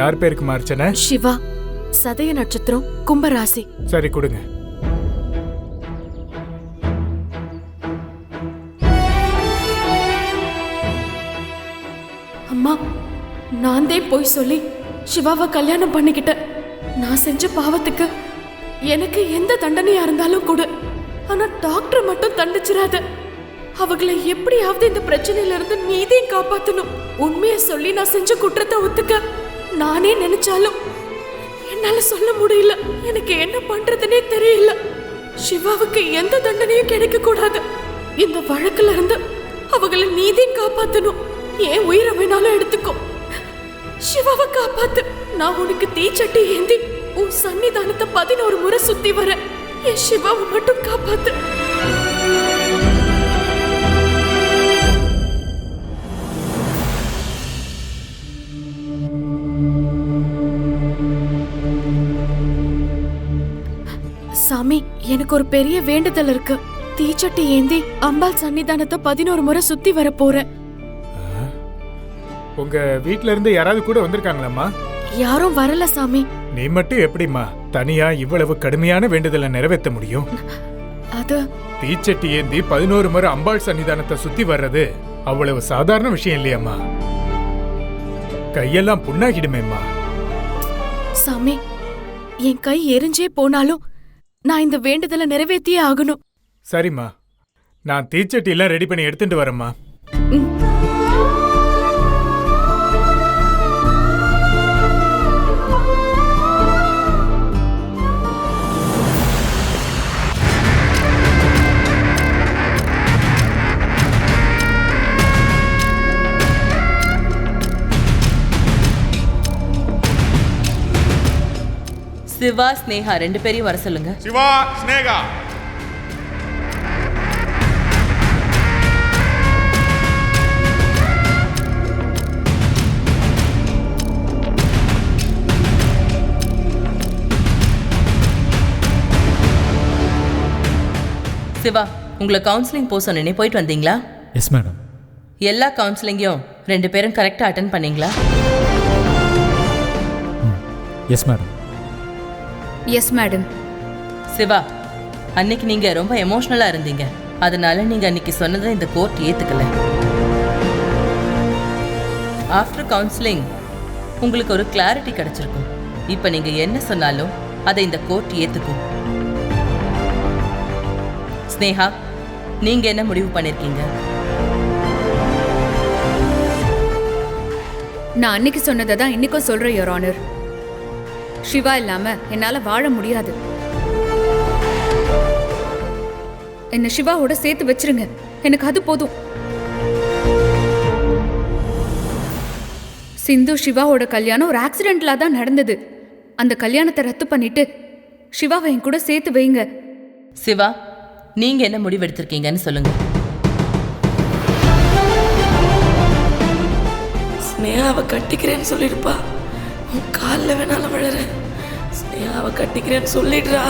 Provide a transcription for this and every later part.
யார் பேருக்கு அர்ச்சனை? சிவா, சதய நட்சத்திரம், கும்பராசி. சரி கொடுங்க. அம்மா, நான் போய் சொல்லி சிவாவை கல்யாணம் பண்ணிக்கிட்டேன். நான் செஞ்ச பாவத்துக்கு எனக்கு எந்த தண்டனையா இருந்தாலும் கொடு. ஆனா டாக்டர் மட்டும் தண்டிச்சிடாத. அவங்களை எப்படியாவது இந்த பிரச்சனையில இருந்து நீதையும் காப்பாத்தணும். உண்மையை சொல்லி நான் செஞ்ச குற்றத்தை ஒத்துக்க நானே நினைச்சாலும் என்னால சொல்ல முடியல. எனக்கு என்ன பண்றதுன்னே தெரியல. சிவாவுக்கு எந்த தண்டனையும் கிடைக்க கூடாது. இந்த வழக்குல இருந்து அவங்களை நீதையும் காப்பாத்தணும். ஏன் உயிரை வேணாலும் எடுத்துக்கோ. சிவாவை காப்பாத்து. நான் உனக்கு தீச்சட்டி ஏந்தி உன் சன்னிதானத்தை 11 முறை சுத்தி வர. என் சிவாவை மட்டும் காப்பாத்து. சாமி, எனக்கு ஒரு பெரிய வேண்டுதல் இருக்கு. தீச்சட்டி ஏந்தி அம்பாள் சன்னிதானத்தை 11 முறை சுத்தி வர போறேன். உங்க வீட்ல இருந்து யாராவது கூட வந்திருக்காங்களாம்மா? யாரும் வரல சாமி. நீ மட்டும் எப்படிம்மா தனியா இவ்வளவு கடுமையான வேண்டுதலை நிறைவேற்ற முடியும்? அது தீச்சட்டி ஏந்தி 11 முறை அம்பாள் சன்னிதானத்தை சுத்தி வர்றது அவ்வளவு சாதாரண விஷயம் இல்லையாம்மா. கையெல்லாம் புண்ணாகிடுமேம்மா. சாமி, என் கை எரிஞ்சே போனாலும் நான் இந்த வேண்டுதலை நிறைவேற்றியே ஆகணும். சரிம்மா, நான் தீச்சட்டி எல்லாம் ரெடி பண்ணி எடுத்துட்டு வரேம்மா. சிவா, ஸ்னேகா 2 பேரையும் வர சொல்லுங்க. சிவா, ஸ்னேகா. சிவா, உங்களை கவுன்சிலிங் போக சொன்னேனே, போயிட்டு வந்தீங்களா? Yes madam. எல்லா கவுன்சிலிங்கையும் 2 பேரும் கரெக்டாக அட்டென்ட் பண்ணீங்களா? Yes madam. Yes madam. Siva, அன்னைக்கு நீங்க ரொம்ப எமோஷனலா இருந்தீங்க. அதனால நீங்க அன்னைக்கு சொன்னதை இந்த கோர்ட் ஏத்துக்கல. ஆஃப்டர் கவுன்சிலிங் உங்களுக்கு ஒரு கிளாரிட்டி கிடைச்சிருக்கும். இப்ப நீங்க என்ன சொன்னாலும் அதை இந்த கோர்ட் ஏத்துக்கும். ஸ்னேகா, நீங்க என்ன முடிவு பண்ணிருக்கீங்க? நான் அன்னைக்கு சொன்னதை தான் இன்னைக்கும் சொல்றேன் யுவர் ஆனர். சிவா இல்லாம என்னால வாழ முடியாது. என்ன சிவாவோட சேர்த்து வச்சிருங்க. எனக்கு அது போதும். சிந்து சிவாவோட கல்யாணம் ஒரு ஆக்சிடென்ட்ல தான் நடந்தது. அந்த கல்யாணத்தை ரத்து பண்ணிட்டு சிவாவை என் கூட சேர்த்து வைங்க. சிவா, நீங்க என்ன முடிவு எடுத்திருக்கீங்கன்னு சொல்லுங்க. ஸ்னேகாவை கட்டிக்கிறேன்னு சொல்லிருப்பா. உன் காலில் வேணாலும் விழுறேன். ஸ்னேகாவை கட்டிக்கிறேன்னு சொல்லிடுறா.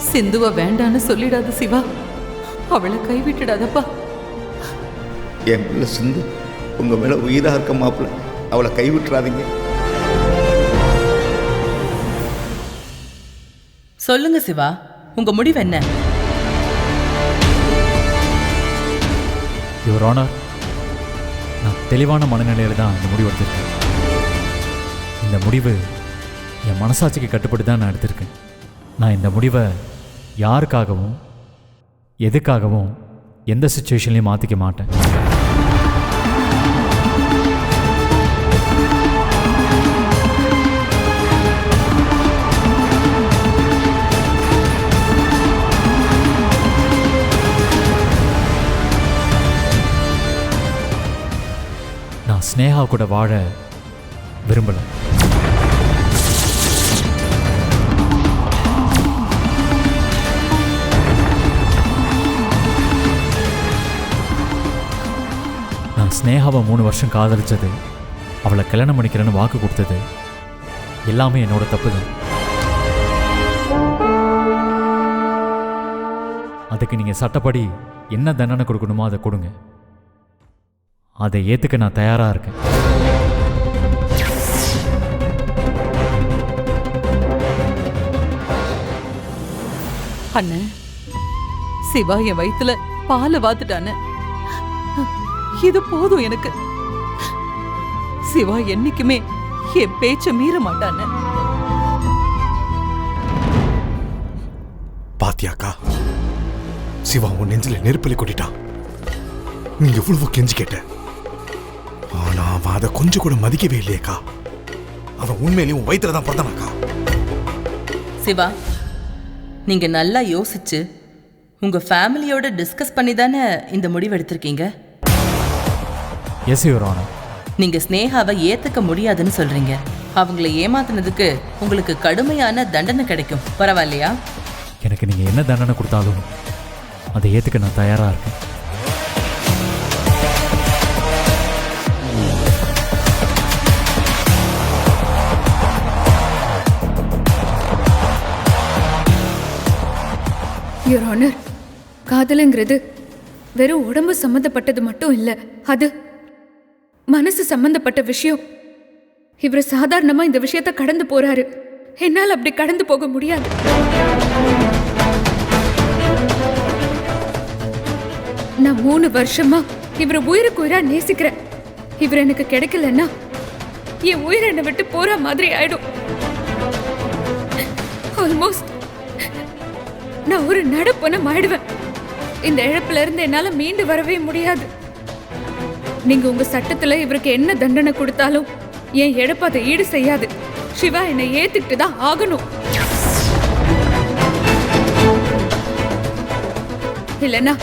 சிந்துவை வேண்டான்னு சொல்லிடாத சிவா. அவளை கைவிட்டுடாதப்பா. என் பிள்ளை சிந்து உங்க மேல உயிராக இருக்க மாப்பிள்ள, அவளை கைவிட்டுறாதீங்க. சொல்லுங்க சிவா, உங்க முடிவு என்ன? யுவர் ஆனர், நான் தெளிவான மனநிலையில் தான் இந்த முடிவு எடுத்திருக்கேன். இந்த முடிவு என் மனசாட்சிக்கு கட்டுப்பட்டு தான் நான் எடுத்திருக்கேன். நான் இந்த முடிவை யாருக்காகவும் எதுக்காகவும் எந்த சுச்சுவேஷன்லையும் மாற்றிக்க மாட்டேன். நான் ஸ்னேகா கூட வாழ விரும்பலை. நான் ஸ்னேகாவை 3 வருஷம் காதலிச்சது, அவளை கல்யாணம் பண்ணிக்கிறேன்னு வாக்கு கொடுத்தது எல்லாமே என்னோட தப்பு தான். அதுக்கு நீங்கள் சட்டப்படி என்ன தண்டனை கொடுக்கணுமோ அதை கொடுங்க. அதை ஏற்றுக்க நான் தயாராக இருக்கேன். அண்ணன், சிவா என் வயித்துல பாலை வாத்துட்டானே, இது போதும் எனக்கு. சிவா என்னைக்குமே என் பேச்ச மீற மாட்டானே. பாத்தியாக்கா, சிவா உன் நெஞ்சில நெருப்பலி கொட்டிட்டான். நீ எவ்வளவு கெஞ்சி கேட்ட, ஆனா அவன் அதை கொஞ்சம் கூட மதிக்கவே இல்லையேக்கா. அவன் உண்மையிலேயும் உன் வயிற்றுல தான் பிறந்தானாக்கா. சிவா, நீங்க நல்லா யோசிச்சு உங்க ஃபேமிலியோட டிஸ்கஸ் பண்ணி தானே இந்த முடிவு எடுத்திருக்கீங்க? Yes your honour. நீங்க ஸ்னேகாவை ஏத்துக்க முடியாதுன்னு சொல்றீங்க. அவங்கள ஏமாத்தினதுக்கு உங்களுக்கு கடுமையான தண்டனை கிடைக்கும், பரவாயில்லையா? எனக்கு நீங்கள் என்ன தண்டனை கொடுத்தாலும் அதை ஏற்றுக்க நான் தயாராக இருக்கேன். யுவர் ஆனர், காதலுங்கிறது வெறும் உடம்பு சம்பந்தப்பட்டது மட்டும் இல்ல, அது மனசு சம்பந்தப்பட்ட விஷயம். இவர் சாதாரணமா இந்த விஷயத்த கடந்து போறாரு. என்னால் அப்படி கடந்து போக முடியாது. நான் 3 வருஷமா இவரை உயிருக்கு உயிரா நேசிக்கிறேன். இவர் எனக்கு கிடைக்கலன்னா என் உயிரை என்னை விட்டு போற மாதிரி ஆயிடும். ஆல்மோஸ்ட் நான் ஒரு நடப்பனம் ஆயிடுவேன். இந்த இழப்புல இருந்து என்னால மீண்டு வரவே முடியாது. நீங்க உங்க சட்டத்துல இவருக்கு என்ன தண்டனை கொடுத்தாலும் என் இழப்பு அதை ஈடு செய்யாது. சிவா என்னை ஏத்துக்கிட்டு தான் ஆகணும். இல்லனா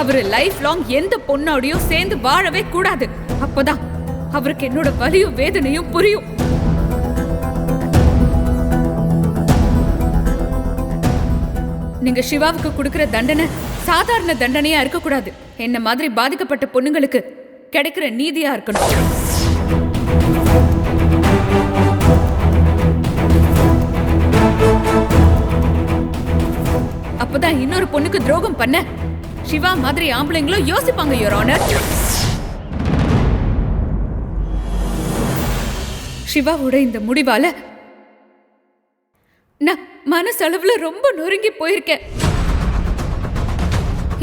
அவரு லைஃப் லாங் எந்த பொண்ணோடையும் சேர்ந்து வாழவே கூடாது. அப்பதான் அவருக்கு என்னோட வலியும் வேதனையும் புரியும். நீங்க சிவாவுக்கு கொடுக்கிற தண்டனை சாதாரண தண்டனையா இருக்கக்கூடாது. என்ன மாதிரி பாதிக்கப்பட்ட பொண்ணுங்களுக்கு கிடைக்கிற நீதியா இருக்கணும். அப்பதான் இன்னொரு பொண்ணுக்கு துரோகம் பண்ண சிவா மாதிரி ஆம்பளைங்களும் யோசிப்பாங்க, யுவர் ஆனர். சிவாவோட இந்த முடிவால நான் மனசளவுல ரொம்ப நொறுங்கி போயிருக்கேன்.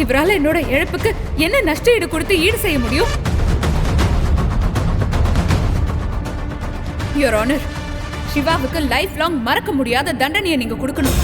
இவரால என்னோட இழப்புக்கு என்ன நஷ்ட ஈடு கொடுத்து ஈடு செய்ய முடியும்? யுவர் ஆனர், சிவாவுக்கு லைஃப் லாங் மறக்க முடியாத தண்டனையை நீங்க கொடுக்கணும்.